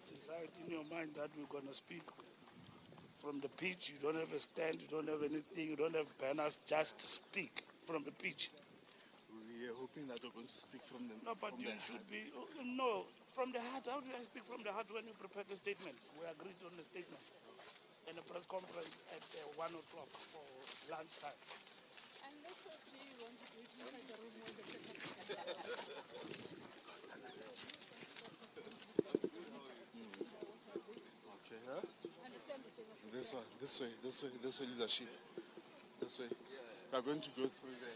just decide in your mind that we're going to speak from the pitch. You don't have a stand, you don't have anything, you don't have banners, just speak from the pitch. We are hoping that we're going to speak from the No, but from you the should heart. be, no, from the heart. How do I speak from the heart when you prepare the statement? We agreed on the statement in a press conference at 1 o'clock for lunchtime. Unless you want to do it inside the room when the secretary. Okay, huh? Understand the thing of This one, this way, leadership. This way. We are going to go through the.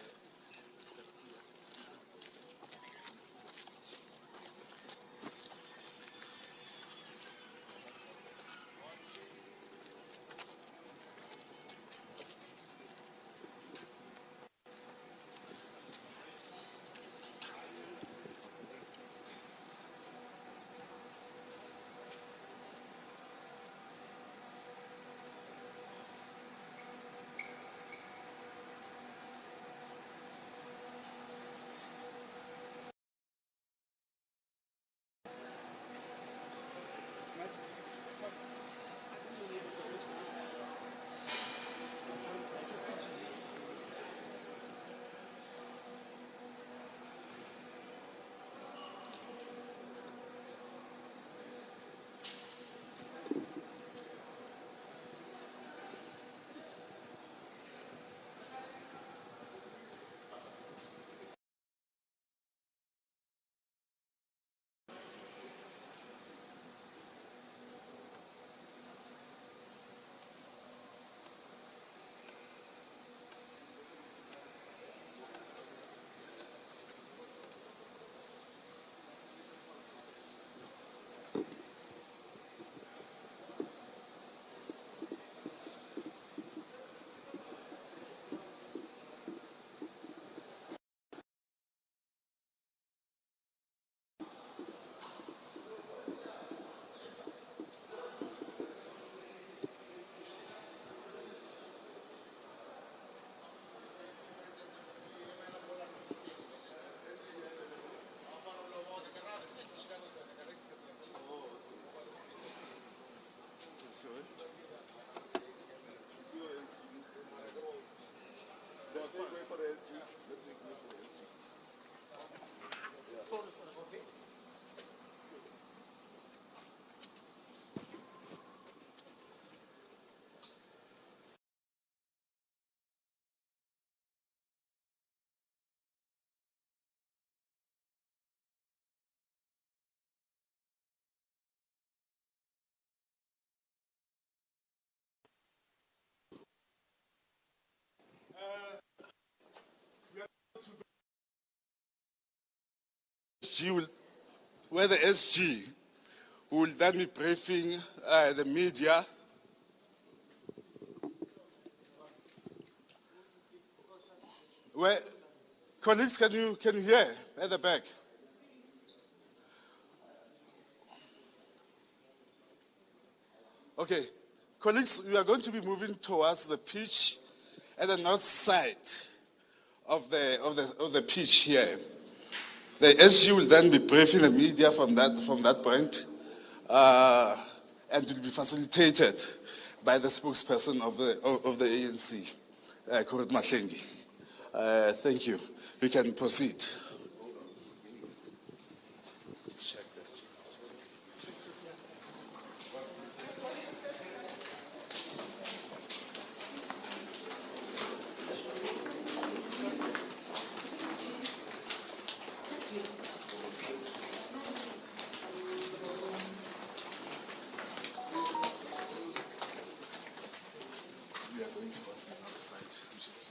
Sorry. G will, where the SG will then be briefing the media. Where, colleagues, can you hear at the back? Okay, colleagues, we are going to be moving towards the pitch at the north side of the pitch here. The SG will then be briefing the media from that point, and will be facilitated by the spokesperson of the ANC, Kurit Mahlengi. Thank you. We can proceed. We are going towards the north side, which is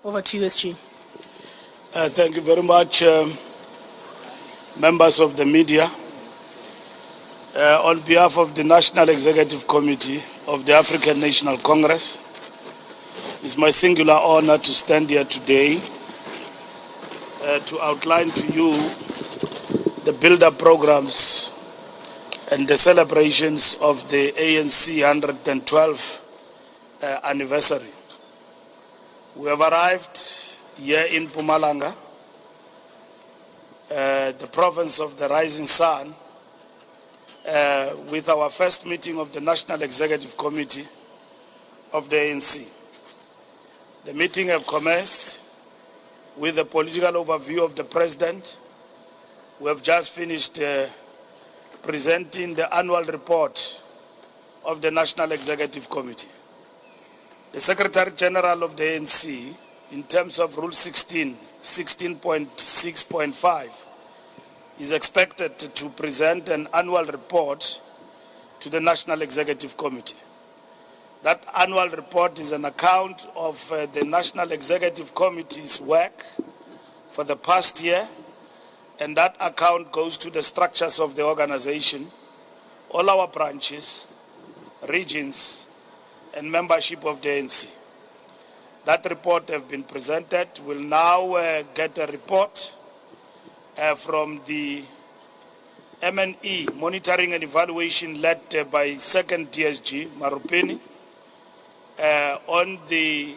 Over to you, SG. Thank you very much, members of the media. On behalf of the National Executive Committee of the African National Congress, it's my singular honor to stand here today to outline to you the build-up programs and the celebrations of the ANC 112th anniversary. We have arrived here in Mpumalanga, the province of the rising sun, with our first meeting of the National Executive Committee of the ANC. The meeting have commenced with a political overview of the President. We have just finished presenting the annual report of the National Executive Committee. The Secretary General of the ANC, in terms of Rule 16.6.5, is expected to present an annual report to the National Executive Committee. That annual report is an account of the National Executive Committee's work for the past year, and that account goes to the structures of the organization, all our branches, regions, and membership of the ANC. That report has been presented. We'll now get a report from the M&E, Monitoring and Evaluation, led by second DSG, Marupeni, on the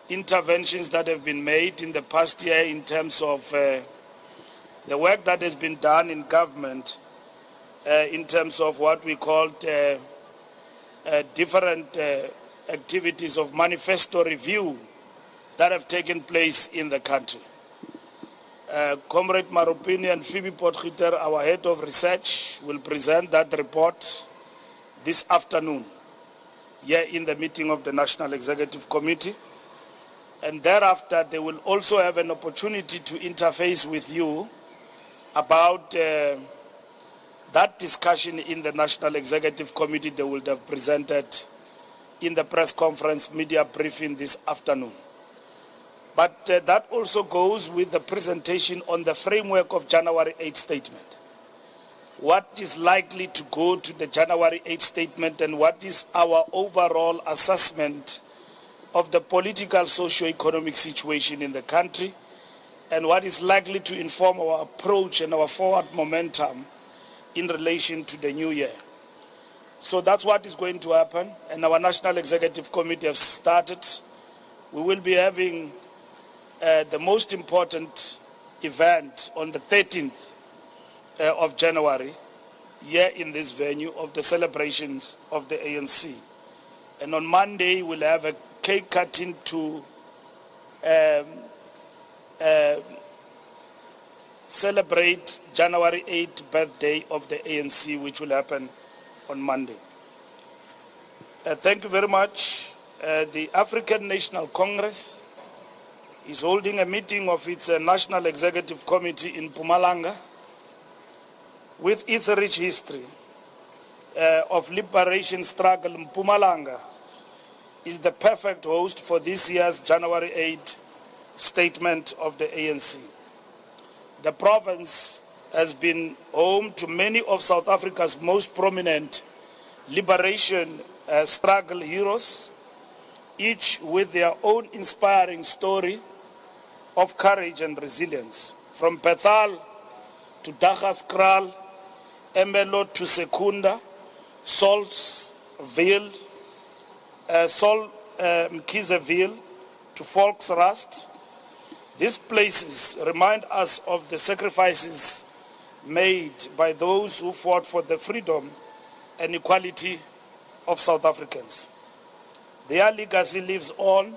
interventions that have been made in the past year in terms of the work that has been done in government in terms of what we called different activities of manifesto review that have taken place in the country. Comrade Marupini and Phoebe Potgieter, our head of research, will present that report this afternoon here in the meeting of the National Executive Committee. And thereafter, they will also have an opportunity to interface with you about that discussion in the National Executive Committee. They will have presented in the press conference media briefing this afternoon. But that also goes with the presentation on the framework of January 8 statement. What is likely to go to the January 8 statement, and what is our overall assessment of the political socio-economic situation in the country, and what is likely to inform our approach and our forward momentum in relation to the new year. So that's what is going to happen, and our National Executive Committee has started. We will be having the most important event on the 13th of January, here in this venue, of the celebrations of the ANC. And on Monday, we'll have a cake cutting to celebrate January 8th birthday of the ANC, which will happen on Monday. Thank you very much. The African National Congress is holding a meeting of its National Executive Committee in Mpumalanga. With its rich history of liberation struggle, Mpumalanga is the perfect host for this year's January 8 statement of the ANC. The province has been home to many of South Africa's most prominent liberation struggle heroes, each with their own inspiring story of courage and resilience. From Bethal to Dagaskraal, Emelo to Secunda, Mkizeville to Volksrust, these places remind us of the sacrifices made by those who fought for the freedom and equality of South Africans. Their legacy lives on,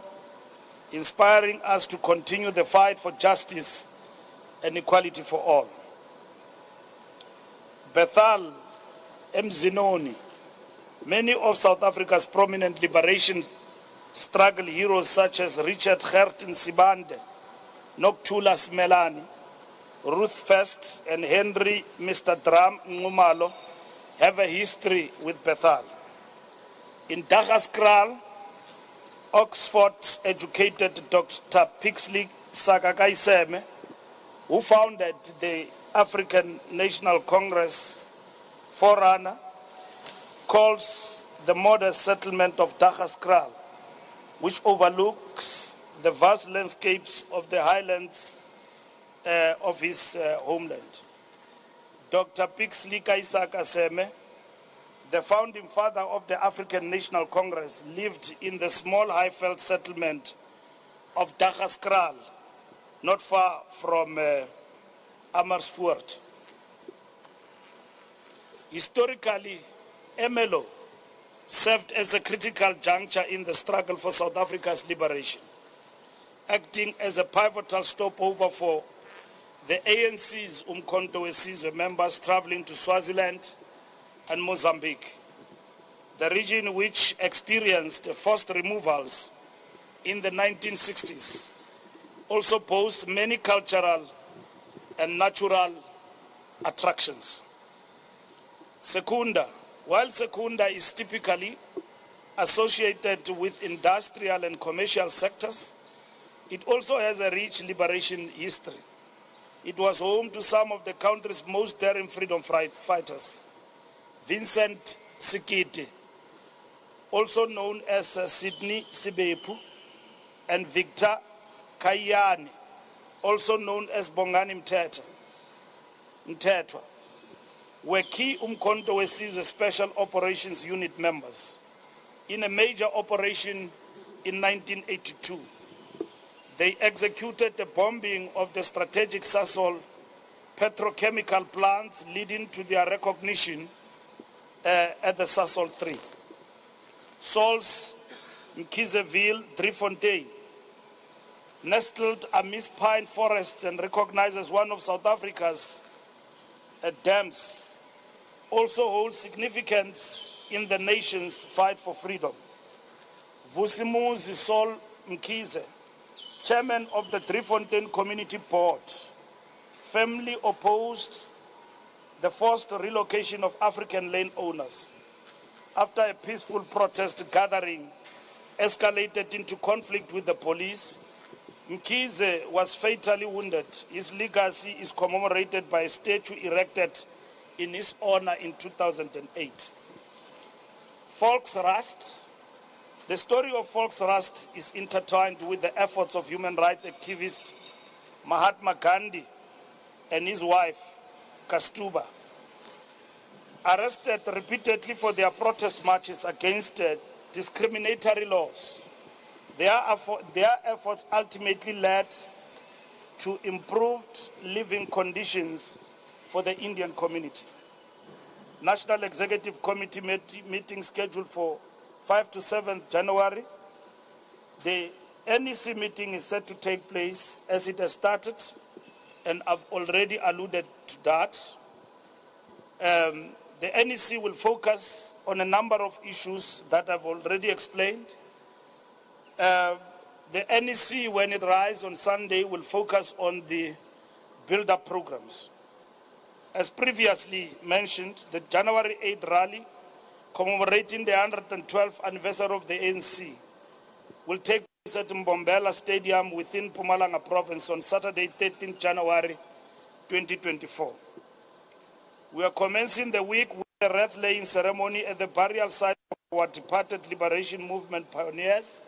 inspiring us to continue the fight for justice and equality for all. Bethal, Mzinoni, many of South Africa's prominent liberation struggle heroes such as Richard Gertin Sibande, Nokuthula Smelani, Ruth First, and Henry Mr. Drum Ngumalo have a history with Bethal. In Dagaskraal, Oxford-educated Dr. Pixley Sakakaiseme, who founded the African National Congress forerunner, calls the modest settlement of Daggaskral, which overlooks the vast landscapes of the highlands of his homeland. Dr. Pixley Sakakaiseme, the founding father of the African National Congress, lived in the small Highveld settlement of Daggaskral, not far from Amersfoort. Historically, Emelo served as a critical juncture in the struggle for South Africa's liberation, acting as a pivotal stopover for the ANC's Umkhonto weSizwe members traveling to Swaziland and Mozambique. The region, which experienced forced removals in the 1960s, also boasts many cultural and natural attractions. Secunda. While Secunda is typically associated with industrial and commercial sectors, it also has a rich liberation history. It was home to some of the country's most daring freedom fighters. Vincent Sikiti, also known as Sydney Sibepu, and Victor Kayani, also known as Bongani Mtetwa, were key Umkhonto weSizwe Special Operations Unit members in a major operation in 1982. They executed the bombing of the strategic Sasol petrochemical plants, leading to their recognition at the Sasol 3. Sols, Mkhizeville, Driefontein, nestled amidst pine forests and recognized as one of South Africa's dams, also holds significance in the nation's fight for freedom. Vusimuzi Sol Mkhize, chairman of the Driefontein Community Board, firmly opposed the forced relocation of African landowners. After a peaceful protest gathering escalated into conflict with the police, Mkhize was fatally wounded. His legacy is commemorated by a statue erected in his honor in 2008. Volksrust. The story of Volksrust is intertwined with the efforts of human rights activist Mahatma Gandhi and his wife, Kastuba. Arrested repeatedly for their protest marches against discriminatory laws, their efforts ultimately led to improved living conditions for the Indian community. National Executive Committee meeting scheduled for 5 to 7 January. The NEC meeting is set to take place as it has started, and I've already alluded to that. The NEC will focus on a number of issues that I've already explained. The NEC, when it rises on Sunday, will focus on the Buildup programs. As previously mentioned, the January 8th rally commemorating the 112th anniversary of the ANC will take place at Mbombela Stadium within Mpumalanga province on Saturday, 13th January 2024. We are commencing the week with a wreath-laying ceremony at the burial site of our departed Liberation Movement pioneers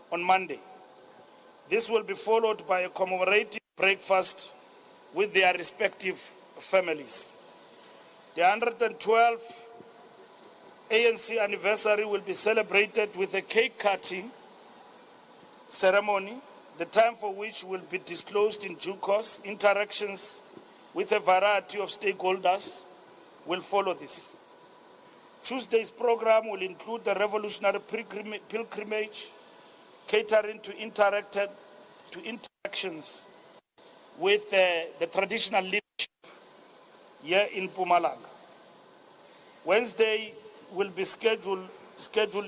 on Monday. This will be followed by a commemorative breakfast with their respective families. The 112th ANC anniversary will be celebrated with a cake-cutting ceremony, the time for which will be disclosed in due course. Interactions with a variety of stakeholders will follow this. Tuesday's program will include the revolutionary pilgrimage, catering to interactions with the traditional leadership here in Mpumalanga. Wednesday will be scheduled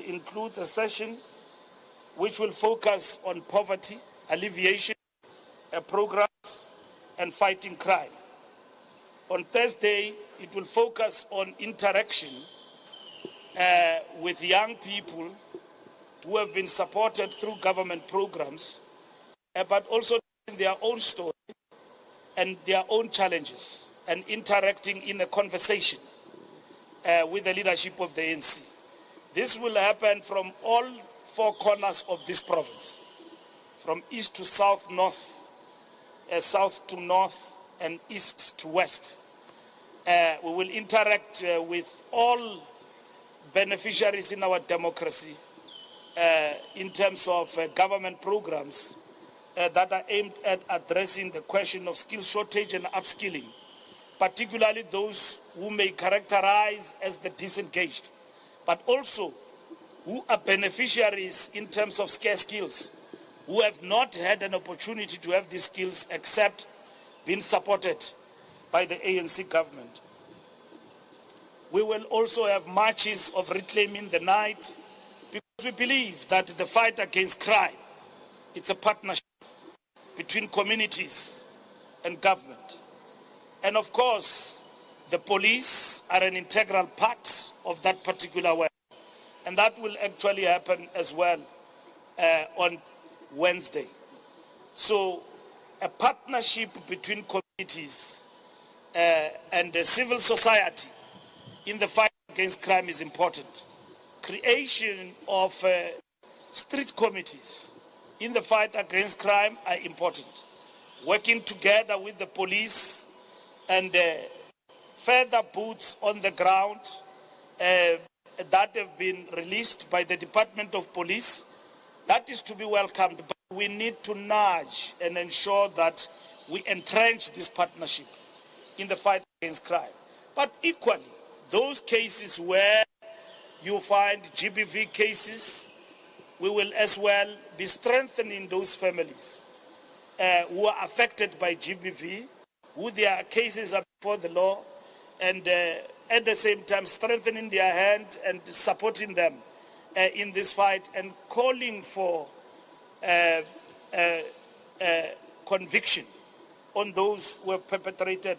includes a session which will focus on poverty, alleviation, programs, and fighting crime. On Thursday, it will focus on interaction with young people who have been supported through government programs, but also their own story and their own challenges and interacting in a conversation with the leadership of the ANC. This will happen from all four corners of this province, from east to south, north, south to north, and east to west. We will interact with all beneficiaries in our democracy in terms of government programs that are aimed at addressing the question of skill shortage and upskilling, particularly those who may characterize as the disengaged, but also who are beneficiaries in terms of scarce skills, who have not had an opportunity to have these skills except being supported by the ANC government. We will also have marches of reclaiming the night, because we believe that the fight against crime, it's a partnership between communities and government. And of course, the police are an integral part of that particular work. And that will actually happen as well on Wednesday. So a partnership between communities and the civil society in the fight against crime is important. Creation of street committees in the fight against crime are important. Working together with the police and further boots on the ground that have been released by the Department of Police, that is to be welcomed. But we need to nudge and ensure that we entrench this partnership in the fight against crime. But equally, those cases where you find GBV cases, we will as well be strengthening those families who are affected by GBV, who their cases are before the law, and at the same time strengthening their hand and supporting them in this fight, and calling for conviction on those who have perpetrated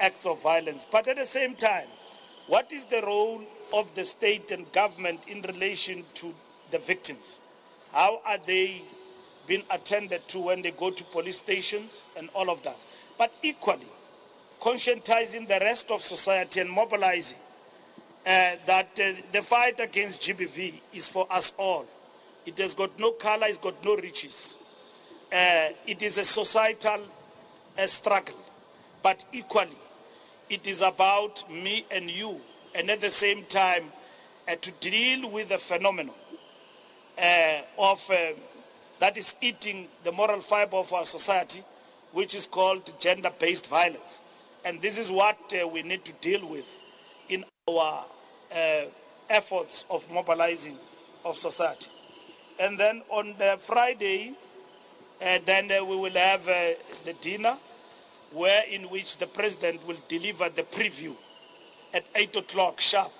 acts of violence. But at the same time, what is the role of the state and government in relation to the victims? How are they being attended to when they go to police stations and all of that? But equally, conscientizing the rest of society and mobilizing that the fight against GBV is for us all. It has got no color, it's got no riches. It is a societal struggle, but equally, it is about me and you, and at the same time, to deal with the phenomenon that is eating the moral fiber of our society, which is called gender-based violence. And this is what we need to deal with in our efforts of mobilizing of society. And then on the Friday, we will have the dinner, in which the president will deliver the preview at 8 o'clock sharp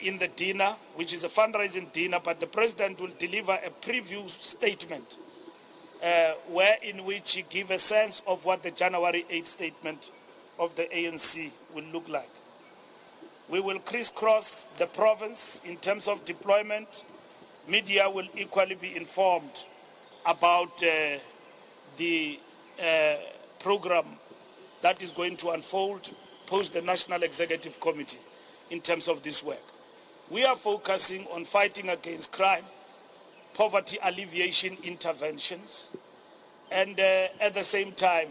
in the dinner, which is a fundraising dinner, but the president will deliver a preview statement in which he gives a sense of what the January 8 statement of the ANC will look like. We will crisscross the province in terms of deployment. Media will equally be informed about the program that is going to unfold post the National Executive Committee in terms of this work. We are focusing on fighting against crime, poverty alleviation interventions, and at the same time,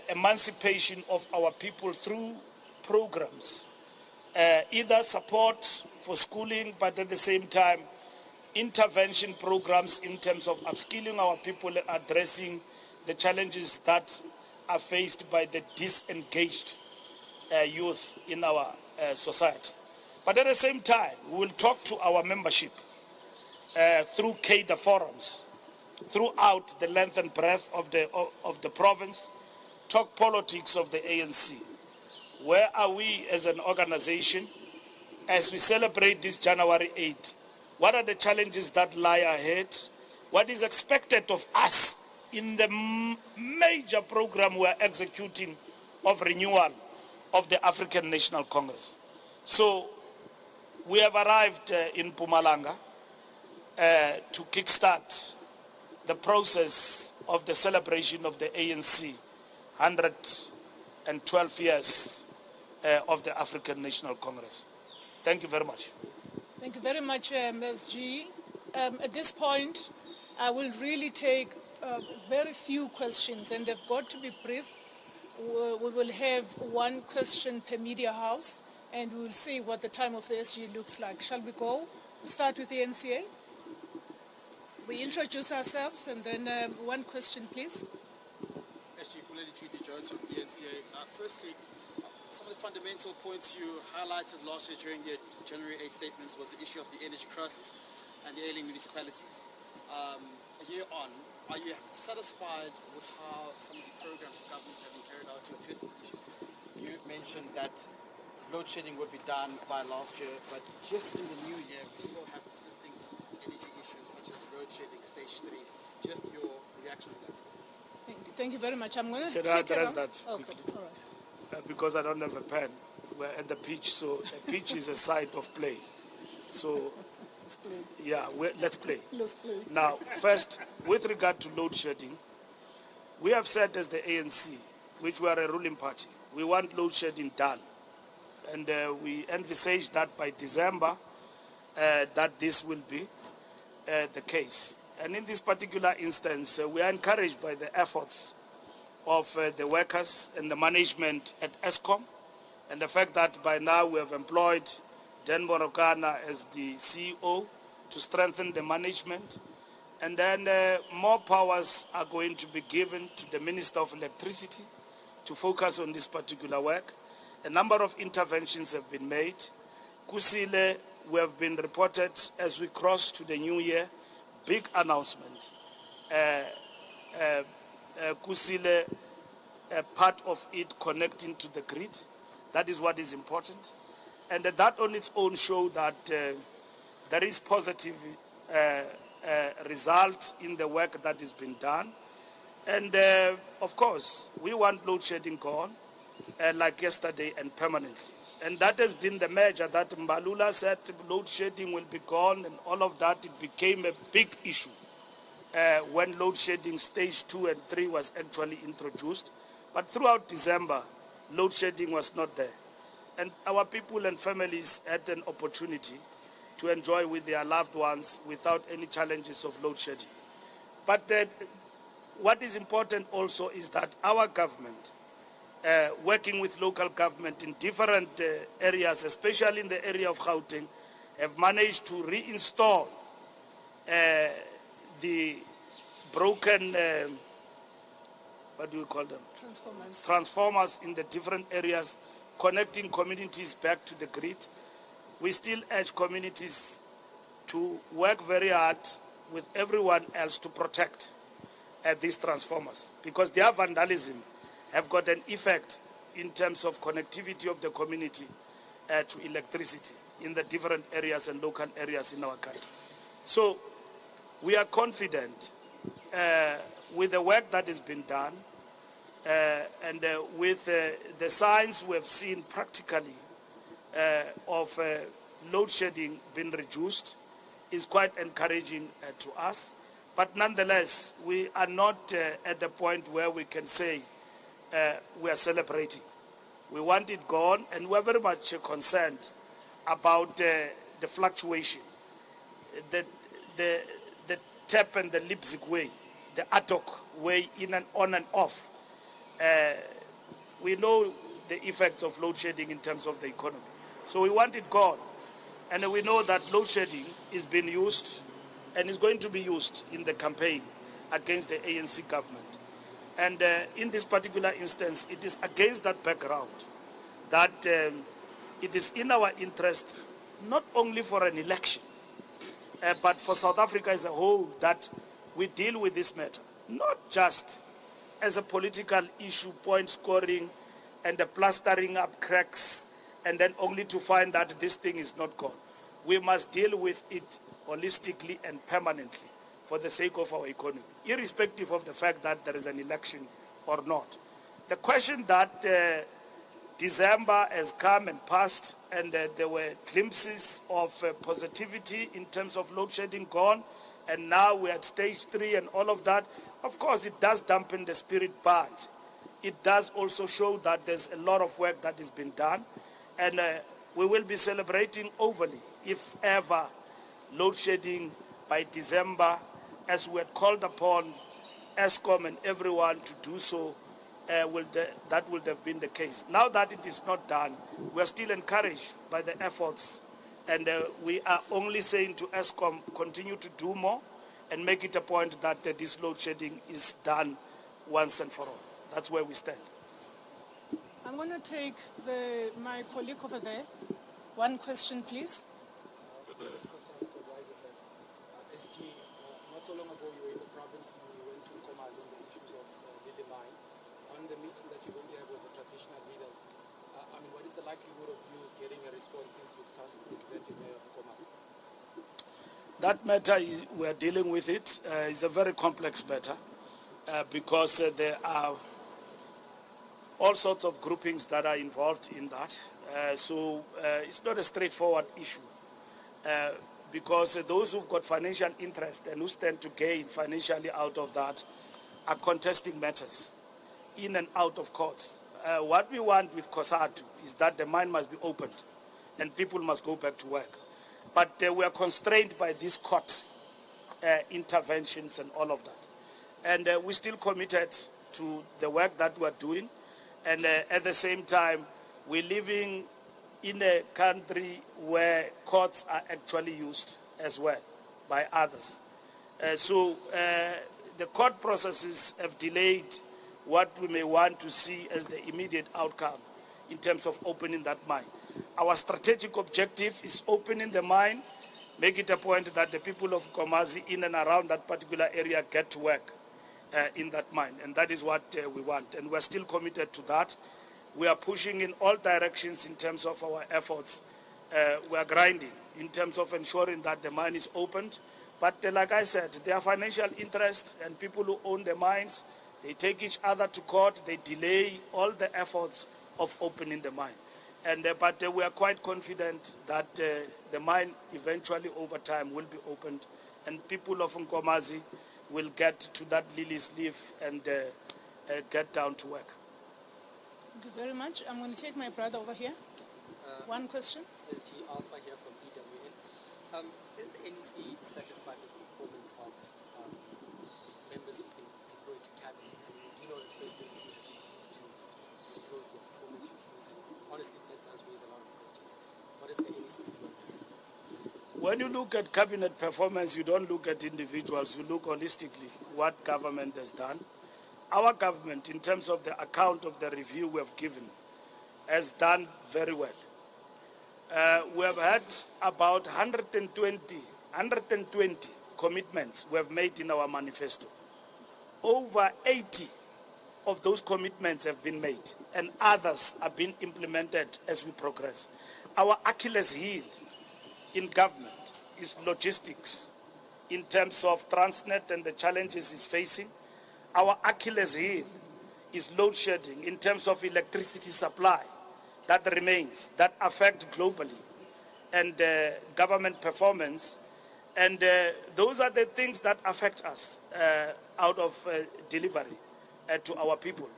emancipation of our people through programs, either support for schooling, but at the same time, intervention programs in terms of upskilling our people and addressing the challenges that are faced by the disengaged youth in our society. But at the same time, we will talk to our membership through cadre forums throughout the length and breadth of the province, talk politics of the ANC. Where are we as an organization as we celebrate this January 8? What are the challenges that lie ahead? What is expected of us in the major program we are executing of renewal of the African National Congress? So we have arrived in Mpumalanga to kickstart the process of the celebration of the ANC 112 years of the African National Congress. Thank you very much. Thank you very much, Ms. G. At this point, I will really take very few questions, and they've got to be brief. We will have one question per media house, and we will see what the time of the SG looks like. Shall we go? We'll start with the NCA. We introduce ourselves, and then one question, please. SG Kuleli Treaty Jones from the NCA. Firstly, some of the fundamental points you highlighted last year during the January 8 statements was the issue of the energy crisis and the ailing municipalities. A year on, are you satisfied with how some of the programs the government have been carried out to address these issues? You mentioned that load shedding would be done by last year, but just in the new year, we still have persisting energy issues such as load shedding, stage 3. Just your reaction to that? Thank you very much. I'm going to Can I address that Okay, quickly? all right. Because I don't have a pen. We're at the pitch, so the pitch is a site of play. So, Let's play. yeah, let's play. Let's play. Now, first, with regard to load shedding, we have said as the ANC, which we are a ruling party, we want load shedding done. And we envisage that by December, that this will be the case. And in this particular instance, we are encouraged by the efforts of the workers and the management at ESCOM, and the fact that by now we have employed Dan Morokana as the CEO to strengthen the management. And then more powers are going to be given to the Minister of Electricity to focus on this particular work. A number of interventions have been made. Kusile, we have been reported as we cross to the new year, big announcement. Kusile, part of it connecting to the grid. That is what is important. And that on its own show that there is positive result in the work that has been done. And of course, we want load shedding gone like yesterday and permanently. And that has been the measure that Mbalula said load shedding will be gone, and all of that. It became a big issue when load shedding stage 2 and 3 was actually introduced. But throughout December, load shedding was not there. And our people and families had an opportunity to enjoy with their loved ones without any challenges of load shedding. But what is important also is that our government, working with local government in different areas, especially in the area of Gauteng, have managed to reinstall the broken, what do we call them? Transformers in the different areas, connecting communities back to the grid. We still urge communities to work very hard with everyone else to protect these transformers, because their vandalism have got an effect in terms of connectivity of the community to electricity in the different areas and local areas in our country. So we are confident with the work that has been done and with the signs we have seen practically of load shedding being reduced is quite encouraging to us. But nonetheless, we are not at the point where we can say we are celebrating. We want it gone, and we're very much concerned about the fluctuation, the tap and the Leipzig way, the ad hoc way in and on and off. We know the effects of load shedding in terms of the economy. So we want it gone. And we know that load shedding is being used and is going to be used in the campaign against the ANC government. And in this particular instance, it is against that background that it is in our interest, not only for an election, but for South Africa as a whole, that we deal with this matter, not just as a political issue, point scoring and the plastering up cracks, and then only to find that this thing is not gone. We must deal with it holistically and permanently for the sake of our economy, irrespective of the fact that there is an election or not. The question that December has come and passed, and there were glimpses of positivity in terms of load shedding gone, and now we're at stage 3 and all of that. Of course, it does dampen the spirit, but it does also show that there's a lot of work that has been done, and we will be celebrating overly, if ever, load shedding by December, as we had called upon ESCOM and everyone to do so. That would have been the case. Now that it is not done, we are still encouraged by the efforts, and we are only saying to ESCOM, continue to do more and make it a point that this load shedding is done once and for all. That's where we stand. I'm going to take my colleague over there. One question, please. This is Kosan from Rise FM. SG, not so long ago you were in the province, you went to Nkomazi on the issues of Lily Mine. On the meeting that you're going to have with the traditional leaders, what is the likelihood of you getting a response since you've tasked the executive mayor of Nkomazi? That matter, we are dealing with it. It's a very complex matter because there are all sorts of groupings that are involved in that. So it's not a straightforward issue because those who've got financial interest and who stand to gain financially out of that are contesting matters in and out of courts. What we want with COSATU is that the mine must be opened and people must go back to work. But we are constrained by these court interventions and all of that. And we're still committed to the work that we're doing. And at the same time, we're living in a country where courts are actually used as well by others. So the court processes have delayed what we may want to see as the immediate outcome in terms of opening that mine. Our strategic objective is opening the mine, make it a point that the people of Nkomazi in and around that particular area get to work in that mine, and that is what we want, and we're still committed to that. We are pushing in all directions in terms of our efforts. We are grinding in terms of ensuring that the mine is opened, but like I said, there are financial interests and people who own the mines. They take each other to court, they delay all the efforts of opening the mine. And, but we are quite confident that the mine eventually over time will be opened and people of Nkomazi will get to that lily's leaf and get down to work. Thank you very much. I'm going to take my brother over here. One question. SG Alpha here from EWN. Is the NEC satisfied with the performance of members who've been deployed to cabinet? You know the presidency has refused to disclose their performance reviews, and honestly that does raise a lot of questions. What is the NEC's view on that? When you look at cabinet performance, you don't look at individuals, you look holistically what government has done. Our government, in terms of the account of the review we have given, has done very well. We have had about 120 commitments we have made in our manifesto. Over 80 of those commitments have been made, and others are being implemented as we progress. Our Achilles heel in government is logistics in terms of Transnet and the challenges it's facing. Our Achilles heel is load shedding in terms of electricity supply that remains, that affect globally, and government performance. And those are the things that affect us out of delivery to our people.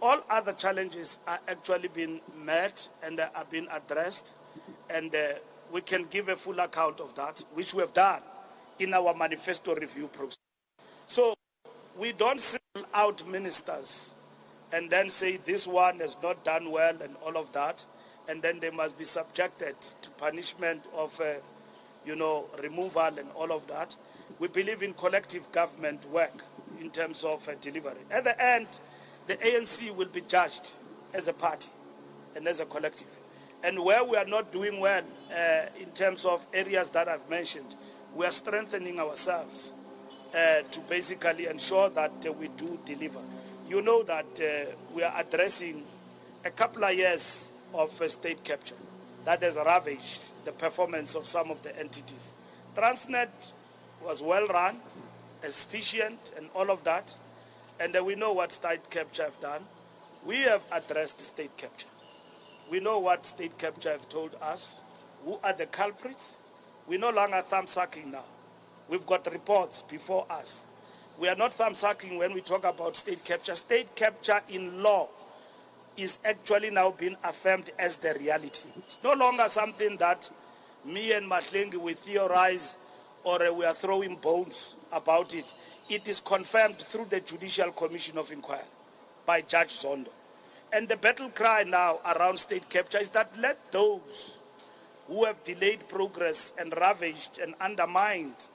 All other challenges are actually being met and are being addressed, and we can give a full account of that, which we have done in our manifesto review process. So we don't single out ministers and then say this one has not done well and all of that, and then they must be subjected to punishment of removal and all of that. We believe in collective government work in terms of delivery. At the end, the ANC will be judged as a party and as a collective. And where we are not doing well in terms of areas that I've mentioned, we are strengthening ourselves to basically ensure that we do deliver. You know that we are addressing a couple of years of state capture that has ravaged the performance of some of the entities. Transnet was well run, efficient and all of that, and we know what state capture have done. We have addressed state capture. We know what state capture have told us. Who are the culprits? We're no longer thumb-sucking now. We've got reports before us. We are not thumb-sucking when we talk about state capture. State capture in law is actually now being affirmed as the reality. It's no longer something that me and Mahlengi we theorize or we are throwing bones about it. It is confirmed through the Judicial Commission of Inquiry by Judge Zondo. And the battle cry now around state capture is that let those who have delayed progress and ravaged and undermined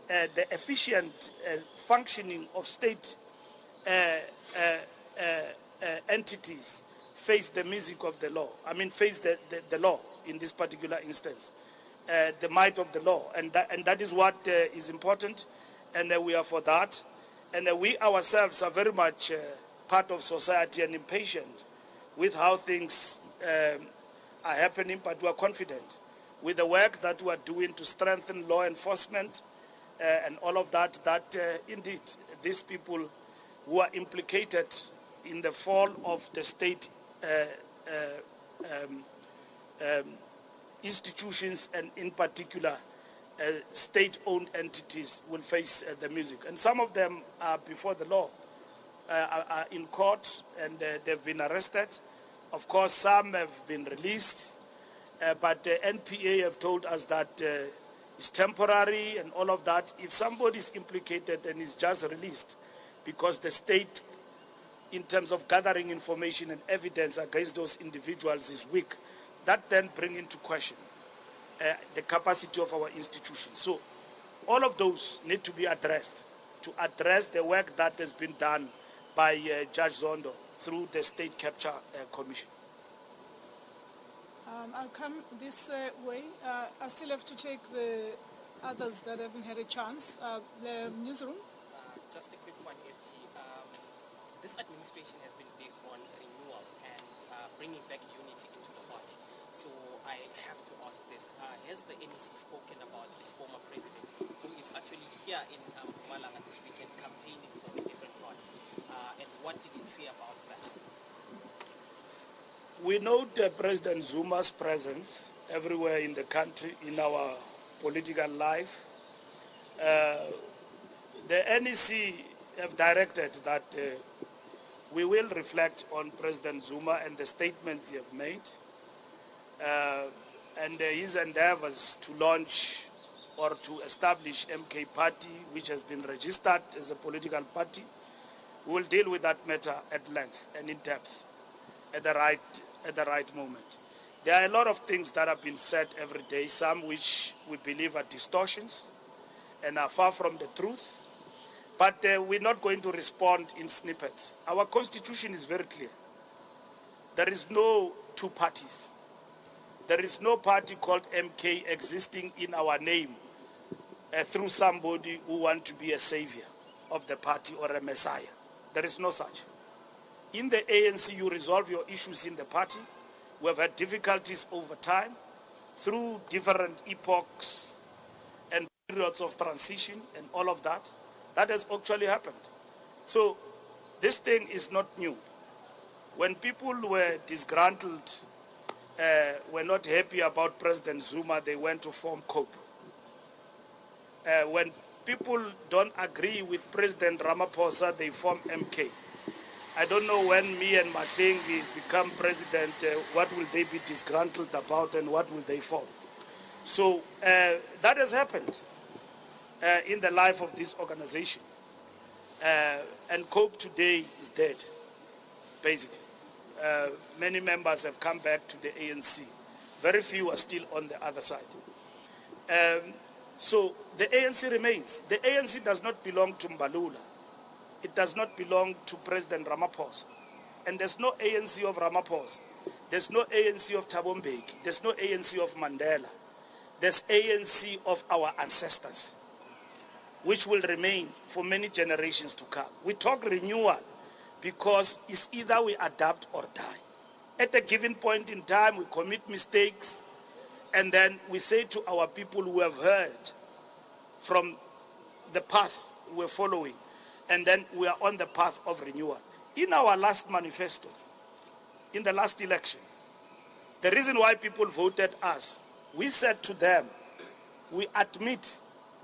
the efficient functioning of state entities face the music of the law. I mean, face the law in this particular instance, the might of the law. And that is what is important, and we are for that. And we ourselves are very much part of society and impatient with how things are happening, but we are confident with the work that we are doing to strengthen law enforcement and all of that, that indeed these people who are implicated in the fall of the state institutions and in particular state-owned entities will face the music. And some of them are before the law, are in court, and they've been arrested. Of course, some have been released, but the NPA have told us that it's temporary and all of that. If somebody is implicated and is just released because the state, in terms of gathering information and evidence against those individuals, is weak, that then brings into question the capacity of our institutions. So all of those need to be addressed, to address the work that has been done by Judge Zondo through the State Capture Commission. I'll come this way. I still have to take the others that haven't had a chance. The newsroom. Just a quick one, SG. This administration has been big on renewal and bringing back unity into the party. So I have to ask this. Has the NEC spoken about its former president, who is actually here in Mbalula this weekend campaigning for a different party? And what did it say about that? We note President Zuma's presence everywhere in the country, in our political life. The NEC have directed that we will reflect on President Zuma and the statements he have made, and his endeavors to launch or to establish MK Party, which has been registered as a political party. We will deal with that matter at length and in depth at the right moment. There are a lot of things that have been said every day, some which we believe are distortions and are far from the truth. But we're not going to respond in snippets. Our constitution is very clear. There is no two parties. There is no party called MK existing in our name through somebody who wants to be a savior of the party or a messiah. There is no such. In the ANC, you resolve your issues in the party. We have had difficulties over time through different epochs and periods of transition and all of that. That has actually happened. So this thing is not new. When people were disgruntled, were not happy about President Zuma, they went to form COPE. When people don't agree with President Ramaphosa, they form MK. I don't know when me and Mahlengi become president, what will they be disgruntled about and what will they form? So that has happened in the life of this organization. And COPE today is dead, basically. Many members have come back to the ANC. Very few are still on the other side. So the ANC remains. The ANC does not belong to Mbalula. It does not belong to President Ramaphosa. And there's no ANC of Ramaphosa. There's no ANC of Thabo Mbeki. There's no ANC of Mandela. There's ANC of our ancestors, which will remain for many generations to come. We talk renewal because it's either we adapt or die. At a given point in time, we commit mistakes, and then we say to our people who have heard from the path we're following, and then we are on the path of renewal. In our last manifesto, in the last election, The reason why people voted us, we said to them, we admit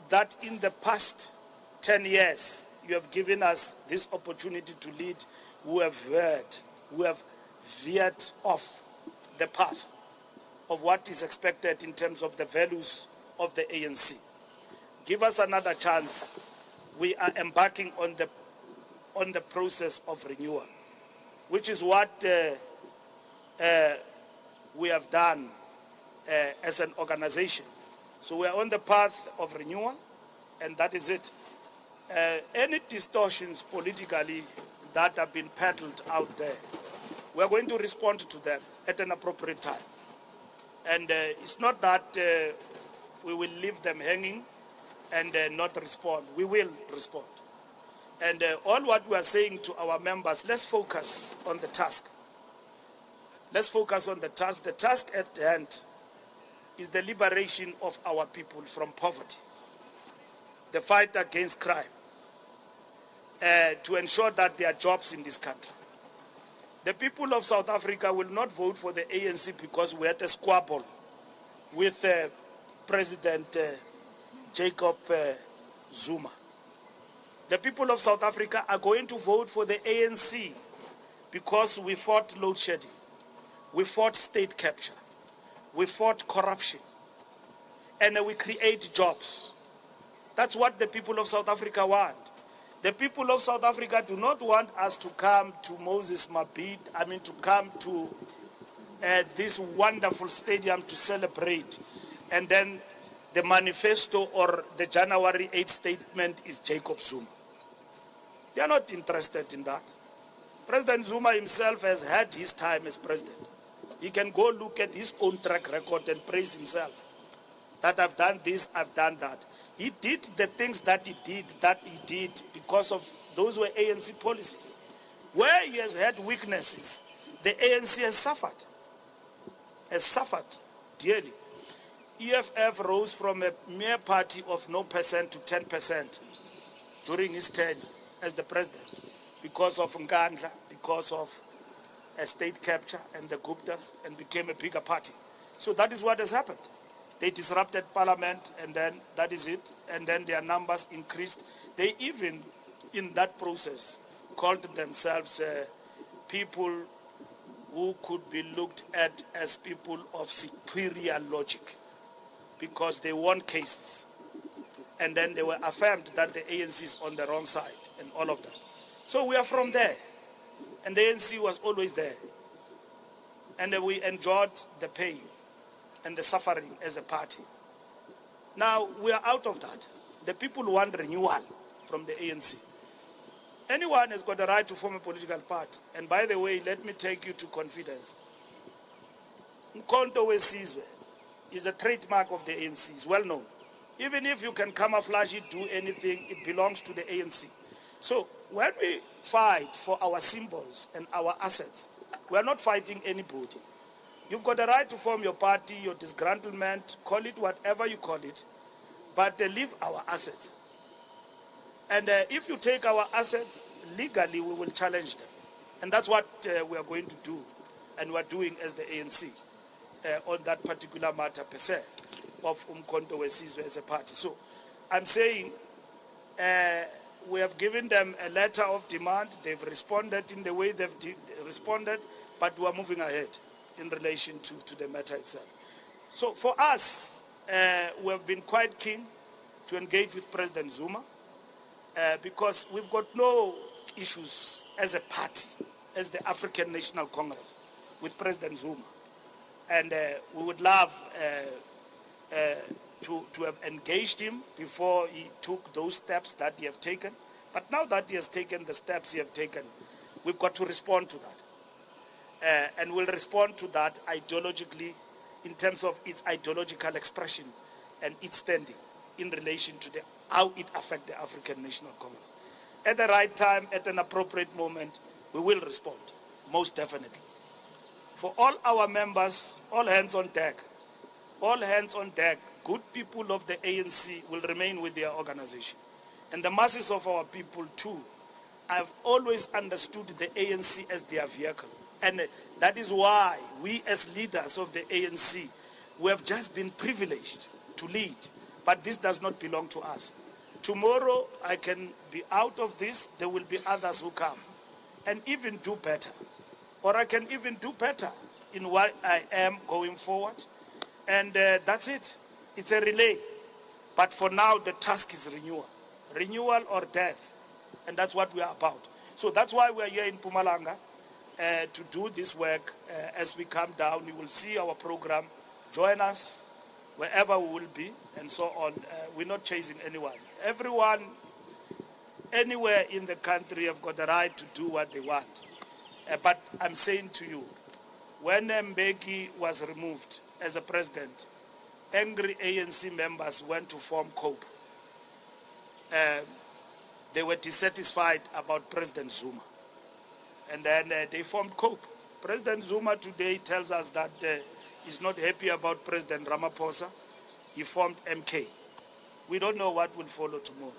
that in the past 10 years, you have given us this opportunity to lead, who have veered off the path of what is expected in terms of the values of the ANC. Give us another chance. We are embarking on the process of renewal, which is what we have done as an organization. So we are on the path of renewal, and that is it. Any distortions politically that have been peddled out there, we are going to respond to them at an appropriate time. And it's not that we will leave them hanging and not respond. We will respond. And all what we are saying to our members, let's focus on the task. Let's focus on the task. The task at hand is the liberation of our people from poverty, the fight against crime, to ensure that there are jobs in this country. The people of South Africa will not vote for the ANC because we had a squabble with President Jacob Zuma. The people of South Africa are going to vote for the ANC because we fought load shedding, we fought state capture, we fought corruption, and we create jobs. That's what the people of South Africa want. The people of South Africa do not want us to come to Moses Mabhida, to come to this wonderful stadium to celebrate, and then the manifesto or the January 8th statement is Jacob Zuma. They are not interested in that. President Zuma himself has had his time as president. He can go look at his own track record and praise himself. That I've done this, I've done that. He did the things that he did because of those were ANC policies. Where he has had weaknesses, the ANC has suffered dearly. EFF rose from a mere party of no percent to 10% during his tenure as the president because of Nkandla, because of a state capture and the Guptas, and became a bigger party. So that is what has happened. They disrupted parliament, and then that is it, and then their numbers increased. They even, in that process, called themselves people who could be looked at as people of superior logic because they won cases. And then they were affirmed that the ANC is on the wrong side and all of that. So we are from there. And the ANC was always there. And we endured the pain and the suffering as a party. Now we are out of that. The people want renewal from the ANC. Anyone has got the right to form a political party. And by the way, let me take you to confidence. Mkhonto weSizwe is a trademark of the ANC. It's well known. Even if you can camouflage it, do anything, it belongs to the ANC. So when we fight for our symbols and our assets, we are not fighting anybody. You've got the right to form your party, your disgruntlement, call it whatever you call it, but leave our assets. And if you take our assets, legally we will challenge them. And that's what we are going to do, and we're doing as the ANC on that particular matter per se of Mkhonto weSizwe as a party. So I'm saying we have given them a letter of demand. They've responded in the way they've responded, but we are moving ahead in relation to the matter itself. So for us, we have been quite keen to engage with President Zuma because we've got no issues as a party, as the African National Congress, with President Zuma. And we would love to have engaged him before he took those steps that he has taken. But now that he has taken the steps he has taken, we've got to respond to that. And we'll respond to that ideologically in terms of its ideological expression and its standing in relation to how it affects the African National Congress. At the right time, at an appropriate moment, we will respond, most definitely. For all our members, all hands on deck. All hands on deck. Good people of the ANC will remain with their organization. And the masses of our people too have always understood the ANC as their vehicle. And that is why we as leaders of the ANC, we have just been privileged to lead. But this does not belong to us. Tomorrow I can be out of this, there will be others who come and even do better. Or I can even do better in what I am going forward. And that's it. It's a relay. But for now, the task is renewal. Renewal or death. And that's what we are about. So that's why we are here in Mpumalanga to do this work. As we come down, you will see our program. Join us wherever we will be and so on. We're not chasing anyone. Everyone, anywhere in the country have got the right to do what they want. But I'm saying to you, when Mbeki was removed as a president, angry ANC members went to form COPE. They were dissatisfied about President Zuma. And then they formed COPE. President Zuma today tells us that he's not happy about President Ramaphosa. He formed MK. We don't know what will follow tomorrow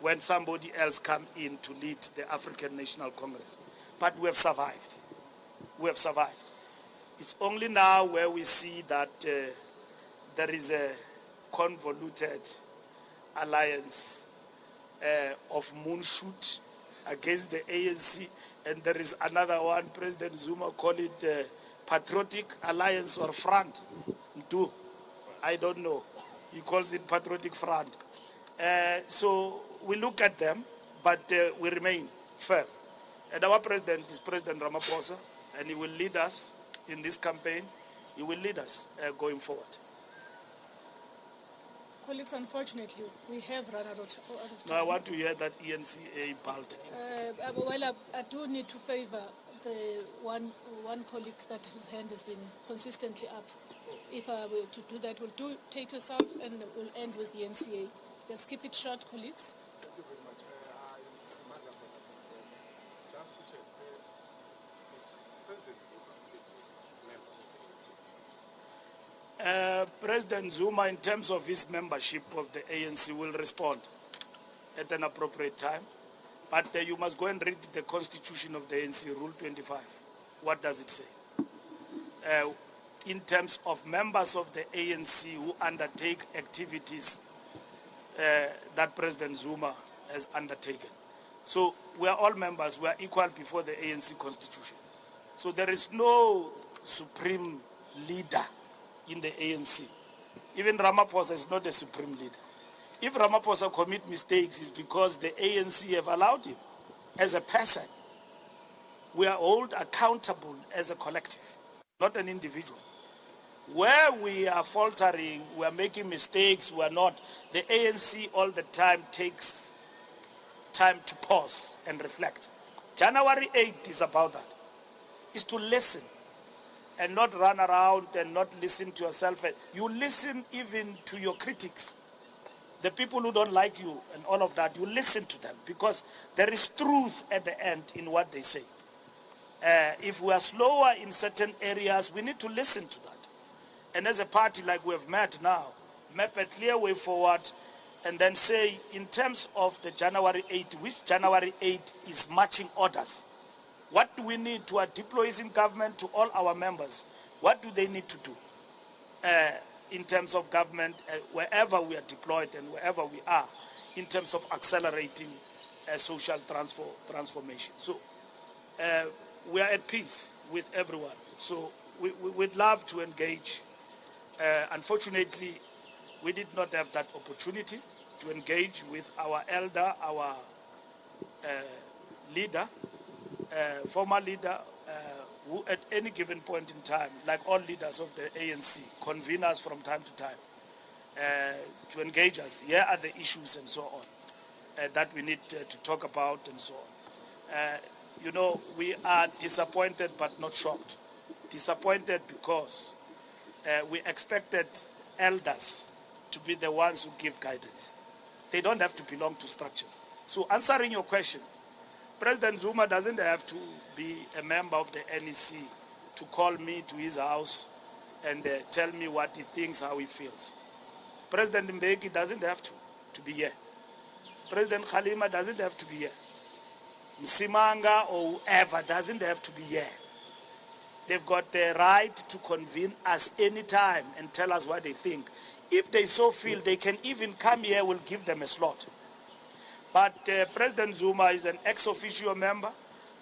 when somebody else comes in to lead the African National Congress. But we have survived. We have survived. It's only now where we see that there is a convoluted alliance of moonshoot against the ANC, and there is another one, President Zuma called it Patriotic Alliance or Front. I don't know. He calls it Patriotic Front. So we look at them, but we remain firm. And our president is President Ramaphosa, and he will lead us in this campaign. He will lead us going forward. Colleagues, unfortunately, we have run out of time. Now I want to hear that ENCA belt. Well, I do need to favor the one colleague that whose hand has been consistently up. If I were to do that, we'll take yourself and we'll end with the NCA. Let's keep it short, colleagues. Thank you very much. Just to check, President Zuma still member of the ANC? President Zuma, in terms of his membership of the ANC, will respond at an appropriate time. But you must go and read the constitution of the ANC, Rule 25. What does it say? In terms of members of the ANC who undertake activities that President Zuma has undertaken. So we are all members, we are equal before the ANC constitution. So there is no supreme leader in the ANC. Even Ramaphosa is not a supreme leader. If Ramaphosa commit mistakes, it's because the ANC have allowed him as a person. We are all accountable as a collective, not an individual. Where we are faltering, we are making mistakes, we are not. The ANC all the time takes time to pause and reflect. January 8th is about that. It's to listen and not run around and not listen to yourself. You listen even to your critics, the people who don't like you and all of that. You listen to them because there is truth at the end in what they say. If we are slower in certain areas, we need to listen to that. And as a party like we have met now, map a clear way forward and then say, in terms of the January 8, which January 8 is marching orders? What do we need to our deployees in government, to all our members? What do they need to do in terms of government, wherever we are deployed and wherever we are, in terms of accelerating social transformation? So we are at peace with everyone. So we'd love to engage. Unfortunately, we did not have that opportunity to engage with our elder, our leader, former leader, who at any given point in time, like all leaders of the ANC, convene us from time to time to engage us. Here are the issues and so on that we need to talk about and so on. You know, we are disappointed but not shocked. Disappointed because we expected elders to be the ones who give guidance. They don't have to belong to structures. So answering your question, President Zuma doesn't have to be a member of the NEC to call me to his house and tell me what he thinks, how he feels. President Mbeki doesn't have to be here. President Khalima doesn't have to be here. Msimanga or whoever doesn't have to be here. They've got the right to convene us anytime and tell us what they think. If they so feel, they can even come here, we'll give them a slot. But President Zuma is an ex-officio member,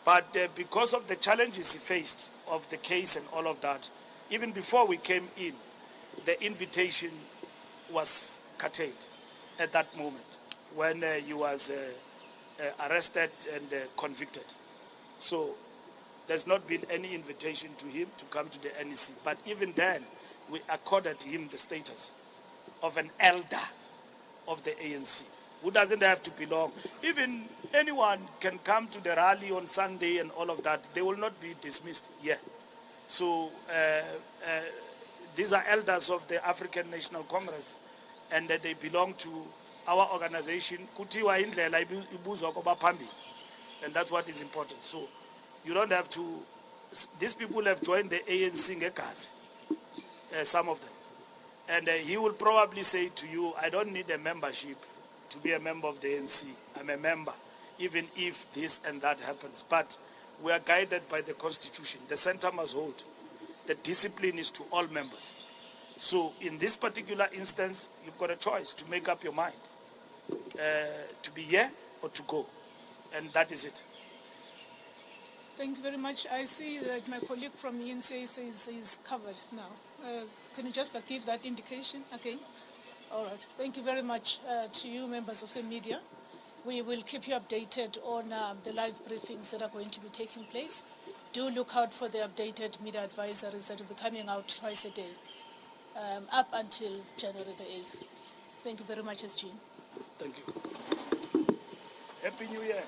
but because of the challenges he faced of the case and all of that, even before we came in, the invitation was curtailed at that moment when he was arrested and convicted. So there's not been any invitation to him to come to the NEC. But even then, we accorded him the status of an elder of the ANC, who doesn't have to belong. Even anyone can come to the rally on Sunday and all of that. They will not be dismissed. Yeah. So these are elders of the African National Congress, and they belong to our organization. Kutiwa indlela ibuzwa kuba phambili. And that's what is important. So you don't have to, these people have joined the ANC ngegazi, some of them. And he will probably say to you, I don't need a membership to be a member of the ANC. I'm a member, even if this and that happens. But we are guided by the Constitution. The center must hold. The discipline is to all members. So in this particular instance, you've got a choice to make up your mind, to be here or to go. And that is it. Thank you very much. I see that my colleague from the ANC says he's covered now. Can you just give that indication again? All right. Thank you very much to you, members of the media. We will keep you updated on the live briefings that are going to be taking place. Do look out for the updated media advisories that will be coming out twice a day, up until January the 8th. Thank you very much, SG. Thank you. Happy New Year.